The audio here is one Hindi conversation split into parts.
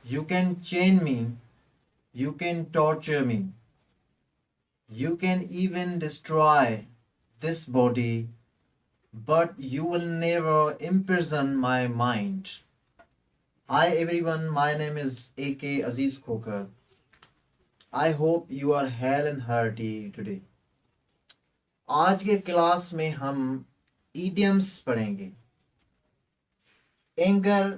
You can chain me, you can torture me, you can even destroy this body, but you will never imprison my mind. Hi everyone, my name is AK Aziz Khokar. I hope you are hale and hearty today. आज के क्लास में हम idioms पढ़ेंगे. एंगर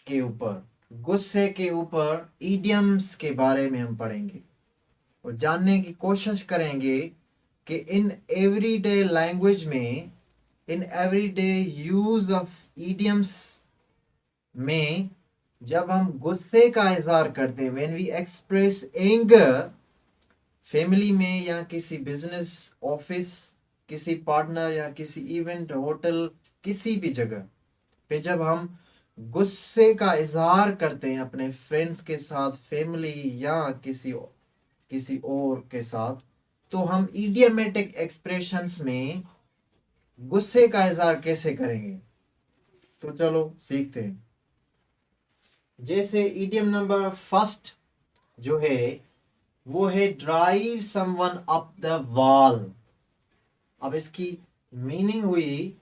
के ऊपर, गुस्से के ऊपर idioms के बारे में हम पढ़ेंगे और जानने की कोशिश करेंगे कि इन एवरीडे लैंग्वेज में, in everyday use of idioms में जब हम गुस्से का इजहार करते हैं, when we express anger, family में या किसी बिजनेस ऑफिस, किसी पार्टनर या किसी इवेंट, होटल, किसी भी जगह पे जब हम गुस्से का इजहार करते हैं अपने फ्रेंड्स के साथ, फैमिली या किसी और के साथ, तो हम इडियमेटिक एक्सप्रेशंस में गुस्से का इजहार कैसे करेंगे, तो चलो सीखते हैं. जैसे इडियम नंबर फर्स्ट जो है वो है drive someone up the wall. अब इसकी मीनिंग हुई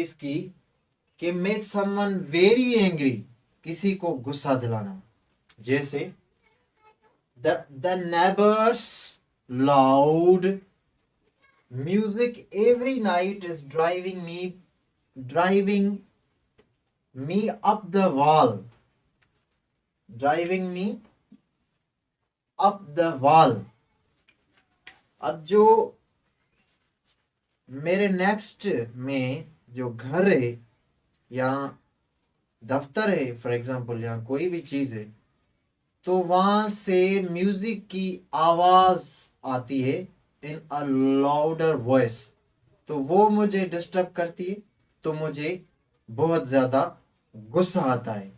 इसकी कि मेक समवन वेरी एंग्री, किसी को गुस्सा दिलाना. जैसे the neighbours loud music every night is driving me up the wall, driving me up the wall. अब जो मेरे नेक्स्ट में जो घर है या दफ्तर है फॉर एग्जांपल, या कोई भी चीज है, तो वहां से म्यूजिक की आवाज आती है इन अ लाउडर वॉइस, तो वो मुझे डिस्टर्ब करती है, तो मुझे बहुत ज्यादा गुस्सा आता है.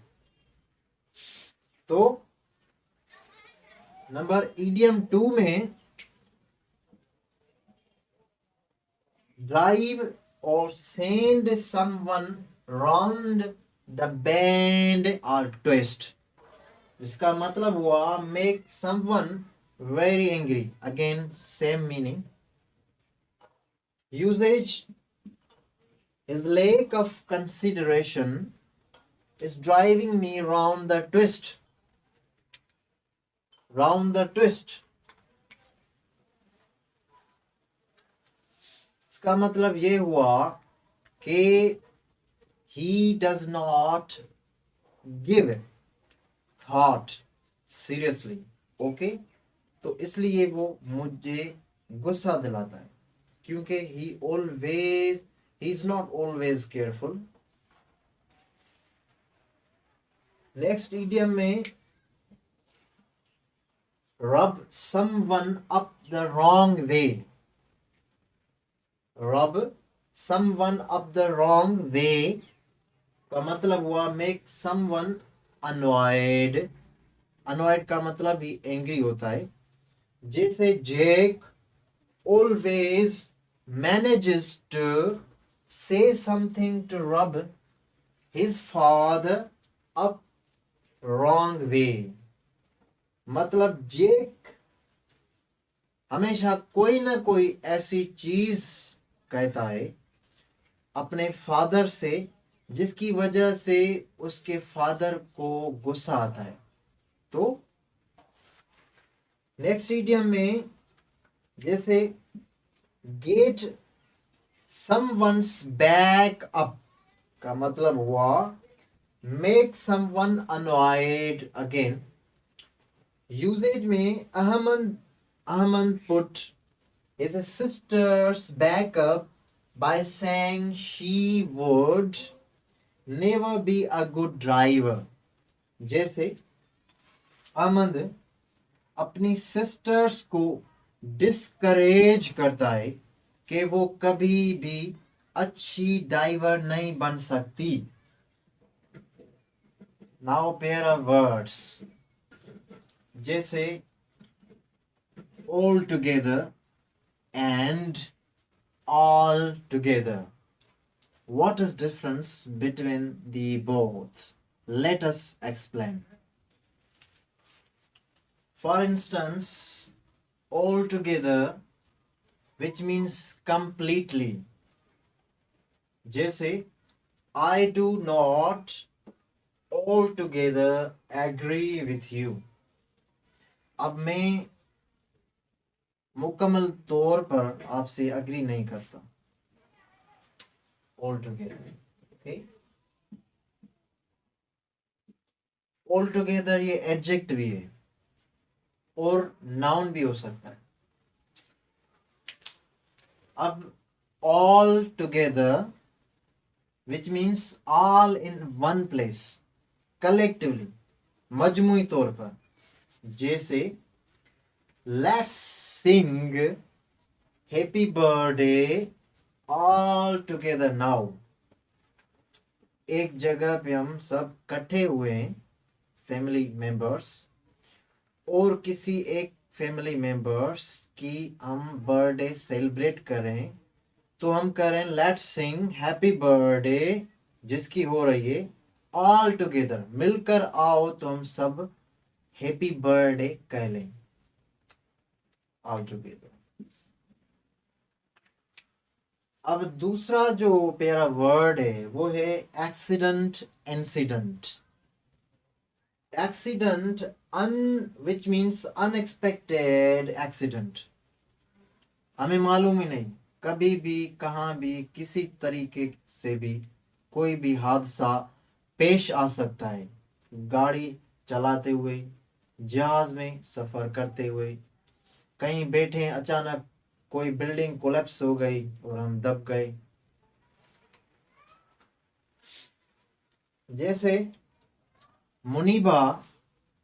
तो नंबर इडियम 2 में ड्राइव और send someone round the band और ट्विस्ट. इसका मतलब हुआ make someone very angry. Again same meaning. Usage his lack of consideration is driving me round the twist. इसका मतलब ये हुआ कि he does not give thought seriously. Okay? तो इसलिए वो मुझे गुस्सा दिलाता है, क्योंकि he is not always careful. Next idiom में rub someone up the wrong way. rub someone up the wrong way का मतलब हुआ make someone annoyed. annoyed का मतलब भी एंग्री होता है. जैसे Jack always manages to say something to rub his father up wrong way. मतलब जैक हमेशा कोई ना कोई ऐसी चीज कहता है अपने फादर से जिसकी वजह से उसके फादर को गुस्सा आता है. तो नेक्स्ट इडियम में जैसे गेट someone's back up का मतलब हुआ make someone annoyed again. Usage में Ahmad put his sister's back up by saying she would never be a good driver. जैसे अहमद अपनी सिस्टर्स को डिस्करेज करता है कि वो कभी भी अच्छी ड्राइवर नहीं बन सकती. नाउ पेयर ऑफ वर्ड्स जैसे all together and all together. What is difference between the both? Let us explain. For instance, altogether, which means completely. जैसे I do not altogether agree with you. अब मैं मुकम्मल तौर पर आपसे अग्री नहीं करता. altogether. Okay. altogether ये एडजेक्ट भी है और नाउन भी हो सकता है. अब all together which means all in one place, collectively, मजमुई तौर पर. जैसे let's sing happy birthday all together now. एक जगह पे हम सब इकट्ठे हुए हैं, फैमिली मेंबर्स, और किसी एक फैमिली मेंबर्स की हम बर्थडे सेलिब्रेट करें, तो हम करें लेट्स सिंग हैप्पी बर्थडे, जिसकी हो रही है ऑल टुगेदर, मिलकर आओ तो हम सब हैप्पी बर्थडे कह लें ऑल टुगेदर. अब दूसरा जो प्यारा वर्ड है वो है accident, incident. Accident which means unexpected accident. हमें मालूम ही नहीं, कभी भी कहाँ भी किसी तरीके से भी कोई भी हादसा पेश आ सकता है. गाड़ी चलाते हुए, जहाज में सफर करते हुए, कहीं बैठे अचानक कोई बिल्डिंग कोलैप्स हो गई और हम दब गए. जैसे Muniba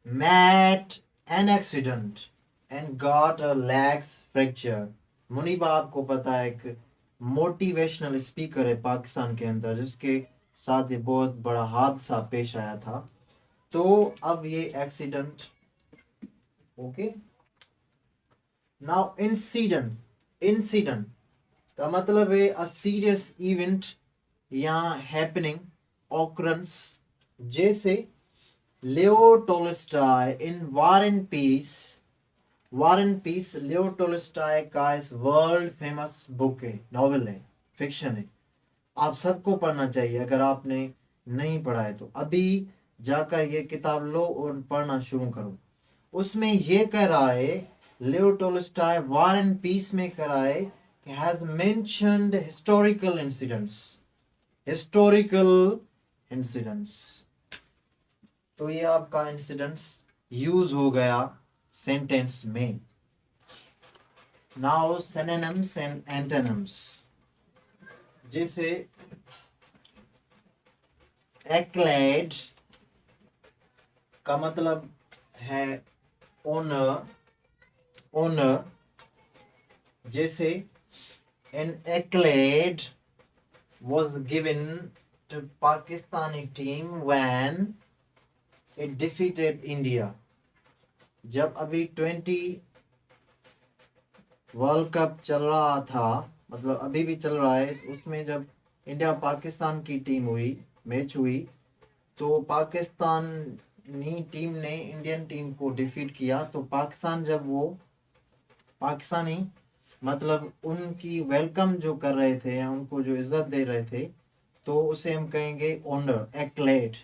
met an accident and got a legs fracture. Muniba आपको पता है एक मोटिवेशनल स्पीकर है पाकिस्तान के अंदर, जिसके साथ ये बहुत बड़ा हादसा पेश आया था. तो अब ये accident. Okay. Now incident. Incident का मतलब है अ सीरियस इवेंट या हैपनिंग, ऑकरेंस. जैसे Leo Tolstoy in War and Peace. War and Peace Leo Tolstoy का इस वर्ल्ड फेमस बुक है, नॉवेल है, फिक्शन है. आप सबको पढ़ना चाहिए. अगर आपने नहीं पढ़ा है तो अभी जाकर ये किताब लो और पढ़ना शुरू करो. उसमें ये कह रहा है Leo Tolstoy War and Peace में कह रहा है कि has mentioned historical incidents. Historical incidents. तो ये आपका इंसिडेंट्स यूज हो गया सेंटेंस में. Now synonyms and antonyms. जैसे एक्लेड का मतलब है ओनर, ओनर. जैसे an accolade was given to Pakistani team when it defeated India. जब अभी 20 वर्ल्ड कप चल रहा था, मतलब अभी भी चल रहा है, उसमें जब इंडिया पाकिस्तान की टीम हुई, मैच हुई, तो पाकिस्तानी टीम ने इंडियन टीम को डिफीट किया. तो पाकिस्तान जब वो पाकिस्तानी मतलब उनकी वेलकम जो कर रहे थे या उनको जो इज्जत दे रहे थे, तो उसे हम कहेंगे ऑनर, एक्लेड.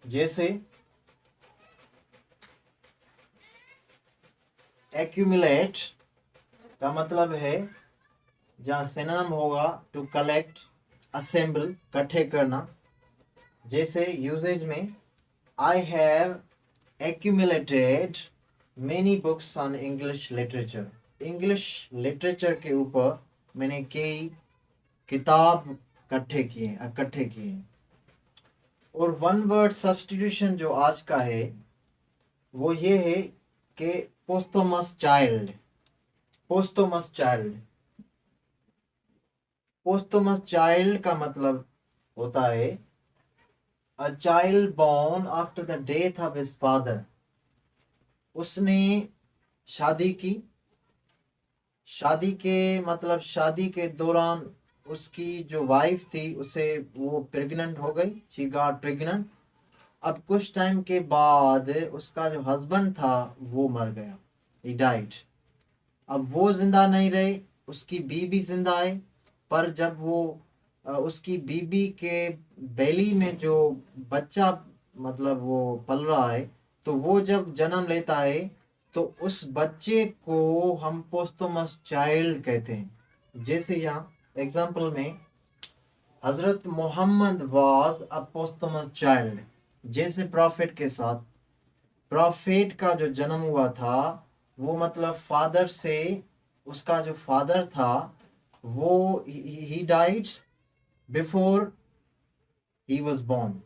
जैसे एक्यूमुलेट का मतलब है, जहाँ सिनोनिम होगा टू कलेक्ट, असेंबल, इकट्ठे करना. जैसे यूजेज में I have accumulated many books on English literature. English literature के ऊपर मैंने कई किताब इकट्ठे किए. और वन वर्ड सब्स्टिट्यूशन जो आज का है वो ये है कि posthumous child. Posthumous child. Posthumous child का मतलब होता है a child born after the death of his father. उसने शादी की, शादी के मतलब शादी के दौरान उसकी जो वाइफ थी उसे वो प्रेग्नेंट हो गई, शी गॉट प्रेग्नेंट। अब कुछ टाइम के बाद उसका जो हस्बैंड था वो मर गया, ही डाइड। अब वो जिंदा नहीं रही, उसकी बीबी जिंदा आई। पर जब वो उसकी बीबी के बेली में जो बच्चा मतलब वो पल रहा है, तो वो जब जन्म लेता है तो उस बच्चे को हम पोस्टोमस चाइल्ड कहते हैं। जैसे यहाँ एग्जाम्पल में हजरत मोहम्मद वाज अ पोस्टोमस चाइल्ड, जैसे प्रॉफिट के साथ प्रॉफिट का जो जन्म हुआ था वो मतलब फादर से, उसका जो फादर था वो ही died before he was born.